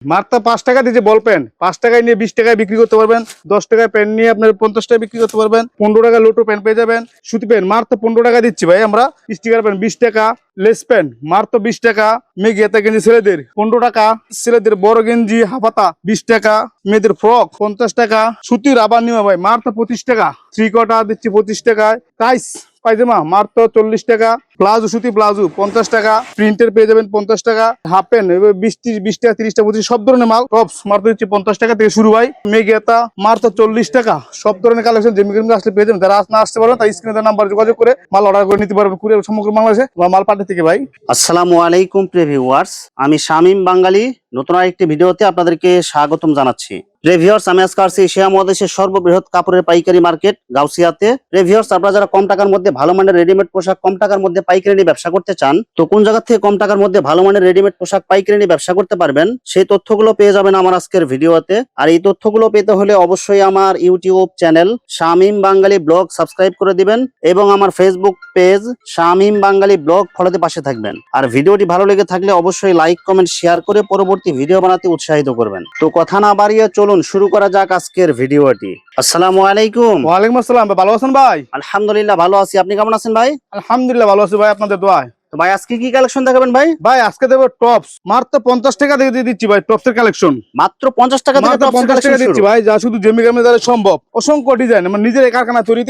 মাত্র 5 টাকা দিচ্ছে বল পেন। 5 টাকায় নিয়ে 20 টাকায় বিক্রি করতে পারবেন। 10 টাকায় পেন নিয়ে আপনার 50 টাকায় বিক্রি করতে পারবেন। 15 টাকা লোটো পেন পেয়ে যাবেন। সুতি পেন মাত্র 15 টাকা দিচ্ছি ভাই আমরা। স্টিকার পেন 20 টাকা। লেস পেন মাত্র 20 টাকা। মেঘিয়াতা গেঞ্জি ছেলেদের 15 টাকা। ছেলেদের বড় গেঞ্জি হাফাতা 20 টাকা। মেয়েদের ফ্রক 50 টাকা। সুতির আবার নিমা ভাই মাত্র 25 টাকা। থ্রি কটা দিচ্ছি 25 টাকায়। টাইস পায়জামা মাত্র 40 টাকা। প্লাজো সুতি প্লাজো 50 টাকা। প্রিন্টের পেয়ে যাবেন 50 টাকা। হাফ প্যান্ট 20 টাকা 30 টাকা 25 সব ধরনের মাল। টপস মাত্র দিচ্ছি 50 টাকা থেকে শুরু ভাই। মেঘিয়াতা মাত্র 40 টাকা। সব ধরনের কালেকশন যেমনি আসলে পেয়ে যাবেন। যারা না আসতে পারবেন তাই স্ক্রিনে নাম্বার যোগাযোগ করে মাল অর্ডার করে নিতে পারবেন। কুরিয়ার সমগ্র বাংলাদেশে মাল পাঠাতে থেকে ভাই। আসসালামু আলাইকুম প্রিয় ভিউয়ার্স, আমি শামীম বাঙালি নতুন আরেকটি ভিডিওতে আপনাদেরকে স্বাগতম জানাচ্ছি। ভিউয়ার্স, আমি আজকে আসছি এশিয়া মহাদেশের সর্ববৃহৎ কাপড়ের পাইকারি মার্কেট গাউসিয়াতে। ভিউয়ার্স, আপনারা যারা কম টাকার মধ্যে ভালো মানের রেডিমেড পোশাক কম টাকার মধ্যে পাইকারি নিয়ে ব্যবসা করতে চান, তো কোন জায়গা থেকে কম টাকার মধ্যে ভালো মানের রেডিমেড পোশাক পাইকারি নিয়ে ব্যবসা করতে পারবেন সেই তথ্যগুলো পেয়ে যাবেন আমার আজকের ভিডিওতে। আর এই তথ্যগুলো পেতে হলে অবশ্যই আমার ইউটিউব চ্যানেল শামীম বাঙালি ব্লগ সাবস্ক্রাইব করে দিবেন এবং আমার ফেসবুক পেজ শামীম বাঙালি ব্লগ ফলোতে পাশে থাকবেন। আর ভিডিওটি ভালো লেগে থাকলে অবশ্যই লাইক কমেন্ট শেয়ার করে পরবর্তী ভিডিও বানাতে উৎসাহিত করবেন। তো কথা না বাড়িয়ে চলুন শুরু করা যাক আজকের ভিডিওটি। আসসালামু আলাইকুম। ওয়ালাইকুম আসসালাম। ভালো আছেন ভাই? আলহামদুলিল্লাহ ভালো আছি, আপনি কেমন আছেন ভাই? আলহামদুলিল্লাহ ভালো আছি ভাই, আপনাদের দোয়ায়। তো ভাই আজকে কি কালেকশন দেখাবেন ভাই? ভাই আজকে দেবো টপস মাত্র 50 টাকা দিয়ে দিচ্ছি ভাই। টপসের কালেকশন মাত্র 50 টাকা থেকে মাত্র টপসের 50 কালেকশন টাকা শুরু। দিচ্ছি ভাই, যা শুধু জেমি গ্রামে দ্বারা সম্ভব। অসংখ্য ডিজাইন আমার নিজের কারখানা তৈরি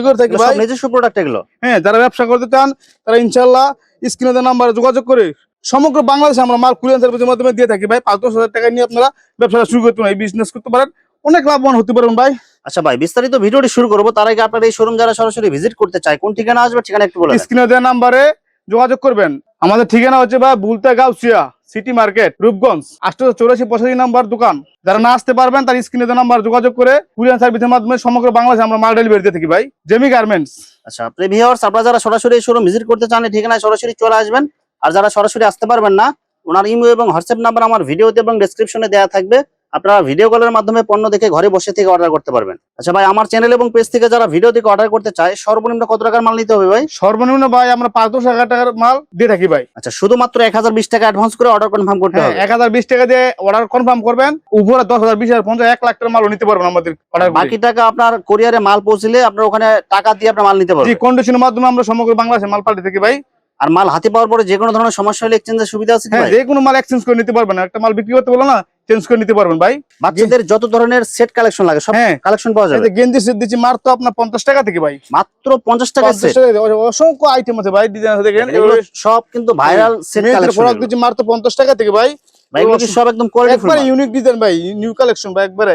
করে থাকি এগুলো ভাই। সব নিজস্ব প্রোডাক্ট এগুলো। হ্যাঁ, যারা ব্যবসা করতে চান তারা ইনশাআল্লাহ স্ক্রিনে নাম্বারে যোগাযোগ করে সমগ্র বাংলাদেশে আমরা মাল কুরিয়ার সার্ভিসের মাধ্যমে দিয়ে থাকি ভাই। 5-10 হাজার টাকা নিয়ে আপনারা ব্যবসা শুরু করতে পারেন, বিজনেস করতে পারেন, অনেক লাভবান হতে পারবেন ভাই। আচ্ছা ভাই, বিস্তারিত ভিডিওটি শুরু করবো তার আগে আপনার এই শোরুম যারা সরাসরি ভিজিট করতে চায় কোন ঠিকানা আসবে ঠিকানা একটু বলে দেন। স্ক্রিনে দেওয়া নাম্বারে যোগাযোগ করবেন। আমাদের ঠিকানা হচ্ছে ভাই Bulta Gausia city market Rupganj 884 number দোকান। যারা না আসতে পারবেন তার স্ক্রিনে দেওয়া নাম্বার যোগাযোগ করে কুরিয়ার সার্ভিসের মাধ্যমে সমগ্র বাংলাদেশে আমরা মাল ডেলিভারি দিয়ে থাকি ভাই। Jamie garments. আচ্ছা ভিউয়ার্স, আপনারা যারা সরাসরি এই শোরুম ভিজিট করতে চান এই ঠিকানায় সরাসরি চলে আসবেন। আর যারা সরাসরি আসতে পারবেন না, ওনার ইমো এবং হোয়াটসঅ্যাপ নাম্বার আমার ভিডিওতে এবং ডেসক্রিপশনে দেওয়া থাকবে। আপনারা ভিডিও কলের মাধ্যমে পণ্য দেখে ঘরে বসে থেকে অর্ডার করতে পারবেন। আচ্ছা ভাই, আমার চ্যানেল এবং পেজ থেকে যারা ভিডিও দেখে অর্ডার করতে চায় সর্বনিম্ন কত টাকার মাল নিতে হবে ভাই? সর্বনিম্ন ভাই আমরা 5-10 হাজার টাকার মাল দিয়ে থাকি ভাই। আচ্ছা, শুধুমাত্র 1020 টাকা অ্যাডভান্স করে অর্ডার কনফার্ম করতে হবে। 1020 টাকা দিয়ে অর্ডার কনফার্ম করবেন। উপরে 10,000, 20,000, 50,000, 1 লাখ টাকার মালও নিতে পারবেন আমাদের অর্ডার। বাকি টাকা আপনার কোরিয়ারে মাল পৌঁছলে আপনার ওখানে টাকা দিয়ে আপনার মাল নিতে জি, পারবেন। কন্ডিশনের মাধ্যমে আমরা সমগ্র বাংলাদেশে মাল পাঠিয়ে থাকি ভাই। আর মাল হাতে পাওয়ার পরে যে কোনো ধরনের সমস্যা হলে এক্সচেঞ্জের সুবিধা আছে কি হ্যাঁ, ভাই? যে কোনো মাল এক্সচেঞ্জ করে নিতে পারবেন। একটা মাল বিক্রি করতে বলো না, চেঞ্জ করে নিতে পারবেন ভাই। বাচ্চাদের যত ধরনের সেট কালেকশন লাগে সব হ্যাঁ, কালেকশন পাওয়া এই যাবে। যে গেঞ্জি সেট দিচ্ছি মাত্র আপনার 50 টাকা থেকে ভাই। মাত্র 50 টাকা 50 সেট। টাকা দিয়ে অসংখ্য আইটেম আছে ভাই, ডিজাইন আছে দেখেন। এগুলো সব কিন্তু ভাইরাল সেট মেয়েদের কালেকশন। প্রোডাক্ট দিচ্ছি মাত্র 50 টাকা থেকে ভাই। ভাই এগুলো কি সব একদম কোয়ালিটিফুল একবারে মাল? ইউনিক ডিজাইন ভাই, নিউ কালেকশন ভাই। একবারে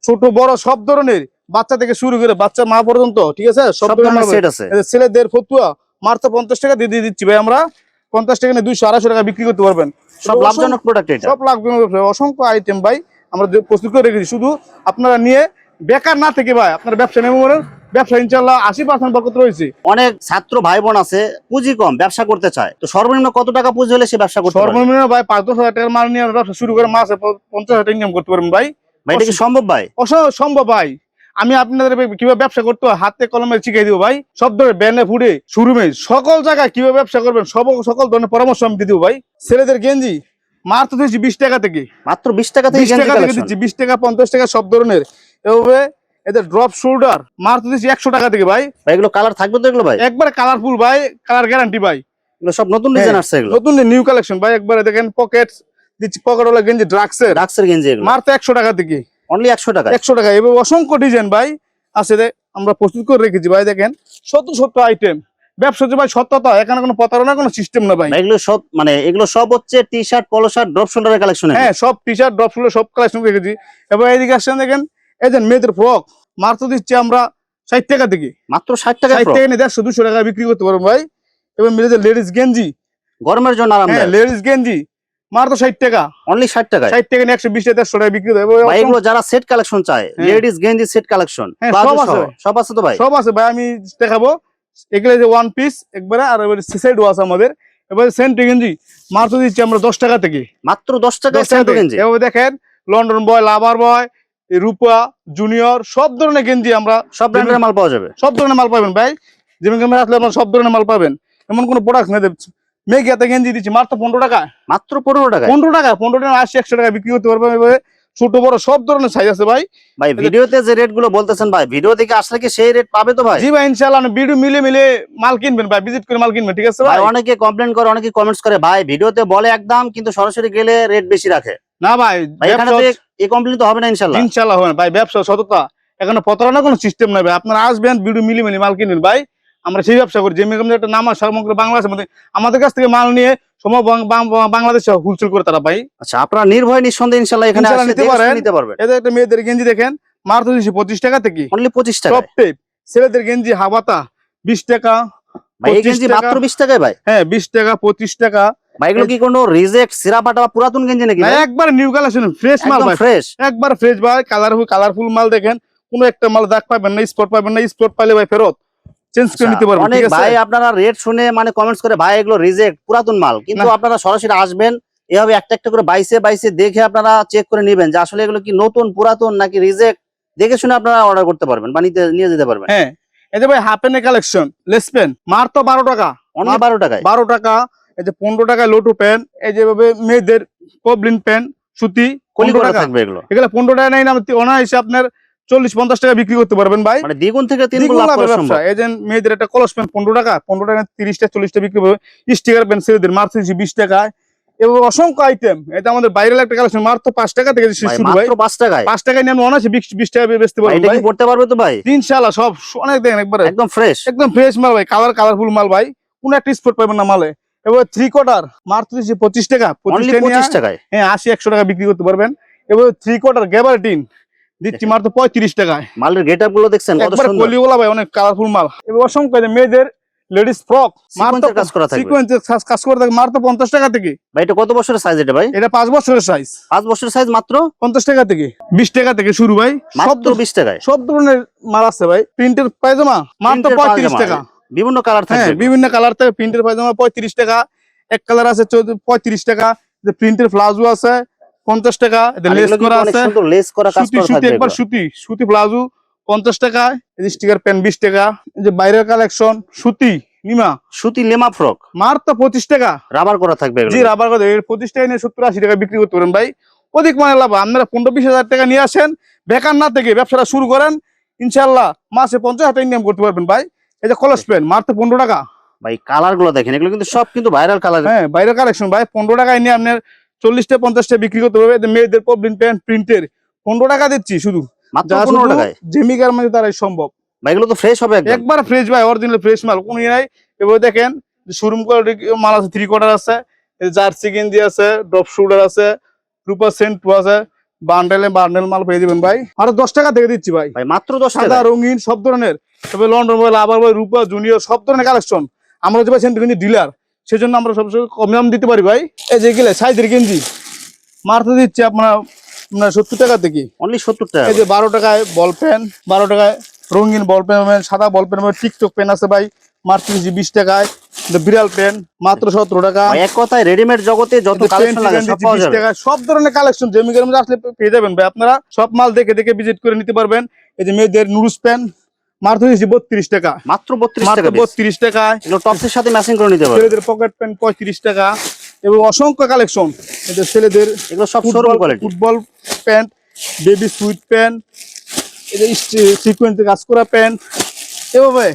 ছোট বড় সব ধরনের, বাচ্চা থেকে শুরু করে বাচ্চা মা পর্যন্ত, ঠিক আছে, সব ধরনের সেট আছে। এই যে ছেলেদের ফতুয়া মাত্র 50 টাকা দিয়ে দিচ্ছি ভাই আমরা। 50 টাকা নিয়ে 200-250 টাকা বিক্রি করতে পারবেন। সব লাভজনক প্রোডাক্ট এটা। সব লাভজনক ব্যবসা। অসংখ্য আইটেম ভাই আমরা প্রস্তুত করে রেখেছি। শুধু আপনারা নিয়ে বেকার না থেকে ভাই আপনারা ব্যবসা নেমে বলেন, ব্যবসা ইনশাআল্লাহ 80% বরকত রয়েছে। অনেক ছাত্র ভাই বোন আছে পুঁজি কম ব্যবসা করতে চায়, তো সর্বনিম্ন কত টাকা পুঁজি হলে সে ব্যবসা করতে পারবে? সর্বনিম্ন ভাই 5-10 হাজার টাকার মাল নিয়ে ব্যবসা শুরু করে মাসে 50,000 টাকা ইনকাম করতে পারবেন ভাই। ভাই এটা কি সম্ভব ভাই? সম্ভব ভাই। আমি আপনাদের কিভাবে ব্যবসা করতে হয় হাতে কলমে শিখিয়ে দিব ভাই। সব ধরনের ব্যানে ফুডে শোরুমে সকল জায়গায় কিভাবে ব্যবসা করবেন সকল ধরনের পরামর্শ আমি দিয়ে দিব ভাই। ছেলেদের গেঞ্জি মাত্র দিচ্ছি 20 টাকা থেকে। মাত্র 20 টাকা থেকে 20 টাকা থেকে দিচ্ছি, 20 টাকা 50 টাকা সব ধরনের। এভাবে এদের ড্রপ শোল্ডার মাত্র দিচ্ছি 100 টাকা থেকে ভাই। ভাই এগুলো কালার থাকবে তো এগুলো ভাই? একবারে কালারফুল ভাই, কালার গ্যারান্টি ভাই। এগুলো সব নতুন ডিজাইন আসছে এগুলো। নতুন নিউ কালেকশন ভাই। একবারে দেখেন পকেট দিচ্ছি, পকেটওয়ালা গেঞ্জি ডাক্সের গেঞ্জি এগুলো মাত্র 100 টাকা থেকে। অনলি 100 টাকা। 100 টাকা। এভাবে অসংখ্য ডিজাইন ভাই আছে, আমরা প্রস্তুত করে রেখেছি ভাই। দেখেন শত আইটেম। ব্যবসা হচ্ছে ভাই সত্যতা, এখানে কোনো প্রতারণা কোনো সিস্টেম না ভাই। এগুলো সব মানে এগুলো সব হচ্ছে T shirt polo shirt drop শোল্ডারের কালেকশন। হ্যাঁ, সব টি শার্ট ড্রপ শোল্ডার সব কালেকশন রেখেছি। এবার এইদিকে আসছেন দেখেন, এই যে মেয়েদের ফ্রক মাত্র দিচ্ছি আমরা 60 টাকা থেকে। মাত্র 60 টাকা। 60 টাকা নিয়ে 150-200 টাকা বিক্রি করতে পারবো ভাই। এবার মেয়েদের লেডিস গেঞ্জি, গরমের জন্য হ্যাঁ আরামদায়ক। লেডিস গেঞ্জি মাত্র 60 টাকা। অনলি 60 টাকা। 60 টাকা নিয়ে 120 টাকা 150 টাকা বিক্রি করতে ভাই হবে। এগুলো যারা সেট কালেকশন চায় লেডিস গেঞ্জি সেট কালেকশন হ্যাঁ, সব আছে তো ভাই? সব আছে ভাই, আমি দেখাবো। এগুলো যে ওয়ান পিস একবারে, আর এবারে সেট আছে আমাদের। এবারে সেন্ট গেঞ্জি মাত্র দিচ্ছি আমরা 10 টাকা থেকে। মাত্র 10 টাকা 10 টাকা থেকে। গেঞ্জি। এভাবে দেখেন লন্ডন বয়, লাভার বয়, রূপা, জুনিয়র সব ধরনের গেঞ্জি আমরা, সব ব্র্যান্ডের মাল পাওয়া যাবে। সব ধরনের মাল পাবেন ভাই। যেমন ক্যামেরা আসলে আপনারা সব ধরনের মাল পাবেন, এমন কোনো প্রোডাক্ট নেই মেঘিয়াতে গেঞ্জি দিচ্ছি মাত্র 15 টাকা। মাত্র 15 টাকা। 15 টাকা 15 টাকা 80 100 টাকা বিক্রি করতে পারবেন। এভাবে ছোট বড় সব ধরনের সাইজ আছে ভাই। ভাই ভিডিওতে যে রেট গুলো বলতেছেন ভাই, ভিডিও থেকে আসলে কি সেই রেট পাবে তো ভাই? জি ভাই ইনশাআল্লাহ, ভিডিও মিলে মিলে মাল কিনবেন ভাই, ভিজিট করে মাল কিনবেন, ঠিক আছে ভাই ভাই। অনেকে কমপ্লেন করে, অনেকে কমেন্টস করে ভাই ভিডিওতে বলে একদম কিন্তু সরাসরি গেলে রেট বেশি রাখে। না ভাই, ভাই এখানে তো এই কমপ্লেন তো হবে না ইনশাআল্লাহ। ইনশাআল্লাহ হবে না ভাই, ব্যবসা সততা, এখানে প্রতারণা কোনো সিস্টেম নাই ভাই। আপনারা আসবেন, ভিডিও মিলে মিলে মাল কিনবেন ভাই। আমরা সেই ব্যবসা করি, যেমন একটা নাম আছে সমগ্র বাংলাদেশের মধ্যে, আমাদের কাছ থেকে মাল নিয়ে বাংলাদেশে হোলসেল করে তারা ভাই। আচ্ছা, আপনারা নির্ভয় নিঃসন্দেহে ইনশাআল্লাহ এখানে আসলে নিতে পারবেন। এটা একটা মেয়েদের গেঞ্জি দেখেন মাত্র 25 টাকা থেকে, অনলি 25 টাকা। Top tape. ছেলেদের গেঞ্জি হাবাতা 20 টাকা। ভাই এই গেঞ্জি মাত্র 20 টাকায় ভাই? হ্যাঁ 20 টাকা 25 টাকা। ভাই এগুলো কি কোনো রিজেক্ট সিরাপাটা বা পুরাতন গেঞ্জি নাকি? না একবার নিউ কালেকশন, ফ্রেশ মাল ভাই, ফ্রেশ, একবার ফ্রেশ ভাই। কালারফুল মাল দেখেন, কোনো একটা মাল দাগ পাবেন না, স্পট পাবেন না। স্পট পাইলে ভাই ফেরত চেঞ্জ করে নিতে পারবেন, অনেক ঠিক আছে ভাই আপনারা রেট শুনে মানে কমেন্টস করে ভাই এগুলো রিজেক্ট পুরাতন মাল, কিন্তু আপনারা সরাসরি আসবেন, এভাবে একটা একটা করে বাইসে দেখে আপনারা চেক করে নেবেন যে আসলে এগুলো কি নতুন পুরাতন নাকি রিজেক্ট, দেখে শুনে আপনারা অর্ডার করতে পারবেন বা নিয়ে যেতে পারবেন। হ্যাঁ এই যে ভাই হাফ প্যান্টের কালেকশন, লেস প্যান্ট মাত্র 12 টাকা। অনলি 12 টাকায়। 12 টাকা। এই যে 15 টাকায় লোটু প্যান্ট, এই যে ভাবে মেয়েদের কবলিন প্যান্ট সুতি, কলি 15 করা টাকা থাকবে এগুলো। এগুলা 15 টাকা নাই না, অনায়াসে আপনার 40-50 টাকা বিক্রি করতে পারবেন ভাই। মানে দ্বিগুণ থেকে তিনগুণ লাভ করা সম্ভব। এই যে মেয়েদের একটা কলস প্যান্ট 15 টাকা, 15 টাকা 30টা 40টা বিক্রি করবে। স্টিকার প্যান্ট ছেলেদের মাত্র 20 টাকায়। এবং অসংখ্য আইটেম, এটা আমাদের বাইরের একটা কালেকশন, মাত্র 5 টাকা থেকে শুরু ভাই। মাত্র 5 টাকায়। 5 টাকায় নিয়ে আমি অনায়াসে 20 টাকা বেচতে পারবো এটা ভাই। কি পড়তে পারবে তো ভাই? ইনশাআল্লাহ সব অনেক দেখেন একবারে একদম ফ্রেশ, একদম ফ্রেশ মাল ভাই, কালারফুল মাল ভাই, কোন একটা স্পট পাবেন না মালে। এবার 3 কোয়ার্টার মাত্র 25 টাকা। অনলি 25 টাকায়। হ্যাঁ 80-100 টাকা বিক্রি করতে পারবেন। এবার 3 কোয়ার্টার গ্যাবারটিন দিচ্ছি মাত্র 35 টাকায়। মালের গেটআপ গুলো দেখছেন কত একবার সুন্দর, কলিওলা ভাই, অনেক কালারফুল মাল। এবার অসংখ্য মেয়েদের লেডিস ফ্রক সিকোয়েন্সের কাজ করা থাকবে। সিকোয়েন্সের কাজ করা থাকে মাত্র 50 টাকা থেকে। ভাই এটা কত বছরের সাইজ এটা ভাই? এটা 5 বছরের সাইজ। 5 বছরের সাইজ মাত্র 50 টাকা থেকে, 20 টাকা থেকে শুরু ভাই। মাত্র 20 টাকায়। সব ধরনের মাল আছে ভাই। প্রিন্টের পায়জামা মাত্র 35 টাকা। বিভিন্ন কালার থাকবে। হ্যাঁ বিভিন্ন কালার থাকে। প্রিন্টের পায়জামা 35 টাকা, এক কালার আছে 35 টাকা। যে প্রিন্টের প্লাজো আছে 50 টাকা, লেস করা আছে, লেস করা কাজ করা থাকবে। একবার সুতি প্লাজো 50 টাকা। এই যে স্টিকার প্যান্ট 20 টাকা। এই যে বাইরের কালেকশন সুতি লেমা ফ্রক মাত্র 25 টাকা, রাবার করা থাকবে। জি রাবার করে 25 টাকা নিয়ে 70-80 টাকা বিক্রি করতে পারেন ভাই। অধিক মানে লাভ। আপনারা 15-20 হাজার টাকা নিয়ে আসেন, বেকার না থেকে ব্যবসাটা শুরু করেন, ইনশাআল্লাহ মাসে 50,000 টাকা ইনকাম করতে পারবেন ভাই। এই যে কলস প্যান্ট মাত্র 15 টাকা। ভাই কালার গুলো দেখেন, এগুলো কিন্তু সব কিন্তু ভাইরাল কালার। হ্যাঁ বাইরের কালেকশন ভাই, 15 টাকায় নিয়ে আপনার 40-50 বিক্রি করতে পারবে। মেয়েদের পবলিন প্যান্ট প্রিন্টের 15 টাকা দিচ্ছি শুধু, মাত্র 15 টাকায়। জেমিকার মধ্যে তারাই সম্ভব ভাই এগুলো তো ফ্রেশ হবে একবার ফ্রেশ ভাই, অরিজিনাল ফ্রেশ মাল, কোনো নাই। এবার দেখেন শোরুম কোয়ালিটি মাল আছে, 3 কোয়ার্টার আছে, জার্সি গেঞ্জি আছে, ড্রপ শুটার আছে, রূপা সেন্ট আছে, বান্ডেল মাল পেয়ে যাবেন ভাই। আর 10 টাকা থেকে দিচ্ছি ভাই। মাত্র 10 টাকা। সাদা রঙিন সব ধরনের, তবে লন্ডন বল আবার ভাই রূপা জুনিয়র সব ধরনের কালেকশন। আমরা যে ভাই সেন্ট গেঞ্জি ডিলার, সেজন্য আমরা সবসময় কম দাম দিতে পারি ভাই। এই যে গেলে সাইজের গেঞ্জি মাত্র দিচ্ছি আপনার 70 টাকা থেকে। অনলি 70 টাকা। এই যে 12 টাকায় বল পেন, 12 টাকায় রঙিন বল পেন, সাদা বল পেন, টিকটক পেন আছে ভাই মাত্র 20 টাকায়। বিড়াল পেন মাত্র 17 টাকা। এক কথায় রেডিমেড জগতে যত কালেকশন লাগে সব পাওয়া যাবে। সব ধরনের কালেকশন জেমিকার মধ্যে আসলে পেয়ে যাবেন ভাই। আপনারা সব মাল দেখে দেখে ভিজিট করে নিতে পারবেন। এই যে মেয়েদের নুরুস পেন মাত্র 32 টাকা। মাত্র 32 টাকা। 32 টাকায় এগুলো টপসের সাথে ম্যাচিং করে নিতে পারবেন। ছেলেদের পকেট পেন 35 টাকা। এবং অসংখ্য কালেকশন, এদের ছেলেদের এগুলো সব showroom quality. Football pant, baby sweet pant, এই যে সিকোয়েন্সে কাজ করা প্যান্ট, এভাবে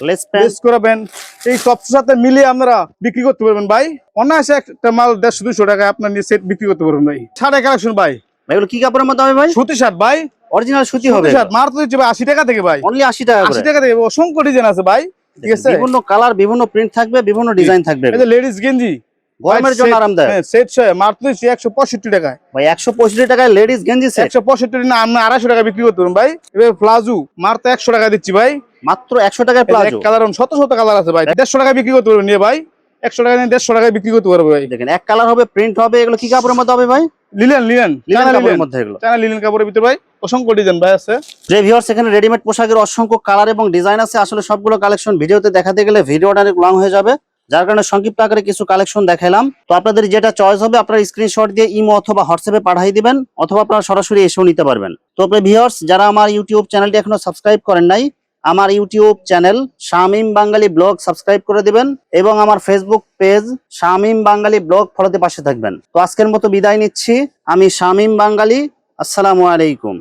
লেস করা প্যান্ট, এই সবটার সাথে মিলিয়ে আপনারা বিক্রি করতে পারবেন ভাই। অনায়াসে একটা মাল 150-200 টাকায় আপনার নিয়ে সেট বিক্রি করতে পারবেন ভাই। শার্টের কালেকশন ভাই, এগুলো কি কাপড়ের মধ্যে হবে ভাই? সুতি শার্ট ভাই, অরিজিনাল সুতি হবে। মাত্র দিচ্ছি ভাই 80 টাকা থেকে ভাই। অনলি 80 টাকা করে। 80 টাকা থেকে অসংখ্য ডিজাইন আছে ভাই, ঠিক আছে? বিভিন্ন কালার, বিভিন্ন প্রিন্ট থাকবে, বিভিন্ন ডিজাইন থাকবে। এই যে লেডিস গেঞ্জি গরমের জন্য আরামদায়ক। হ্যাঁ সেট মাত্র দিচ্ছি 165 টাকায় ভাই। 165 টাকায় লেডিস গেঞ্জি সেট। 165 না আমরা 250 টাকা বিক্রি করতে পারবেন ভাই। এবার প্লাজো মাত্র 100 টাকা দিচ্ছি ভাই। মাত্র 100 টাকায় প্লাজো। কালার শত কালার আছে ভাই, 150 টাকা বিক্রি করতে পারবেন নিয়ে ভাই। 100 টাকা নিয়ে 150 টাকায় বিক্রি করতে পারবে ভাই। দেখেন এক কালার হবে, প্রিন্ট হবে। এগুলো কি কাপড়ের মধ্যে হবে ভাই? লিনেন কাপড়ের মধ্যে। এগুলো চায়না লিনেন কাপড়ের ভিতরে ভাই, অসংখ্য ডিজাইন ভাই আছে। যে ভিউয়ার্স এখানে রেডিমেড পোশাকের অসংখ্য কালার এবং ডিজাইন আছে। আসলে সবগুলো কালেকশন ভিডিওতে দেখাতে গেলে ভিডিওটা অনেক লং হয়ে যাবে, যার কারণে সংক্ষিপ্ত আকারে কিছু কালেকশন দেখাইলাম। তো আপনাদের যেটা চয়েস হবে আপনারা স্ক্রিনশট দিয়ে ইমো অথবা হোয়াটসঅ্যাপে পাঠিয়ে দিবেন, অথবা আপনারা সরাসরি এসেও নিতে পারবেন। তো আপনার ভিউয়ার্স যারা আমার ইউটিউব চ্যানেলটি এখনো সাবস্ক্রাইব করেন নাই, আমার ইউটিউব চ্যানেল শামীম বাঙালি ব্লগ সাবস্ক্রাইব করে দিবেন এবং আমার ফেসবুক পেজ শামীম বাঙালি ব্লগ ফলোতে পাশে থাকবেন। তো আজকের মতো বিদায় নিচ্ছি। আমি শামীম বাঙালি। আসসালামু আলাইকুম।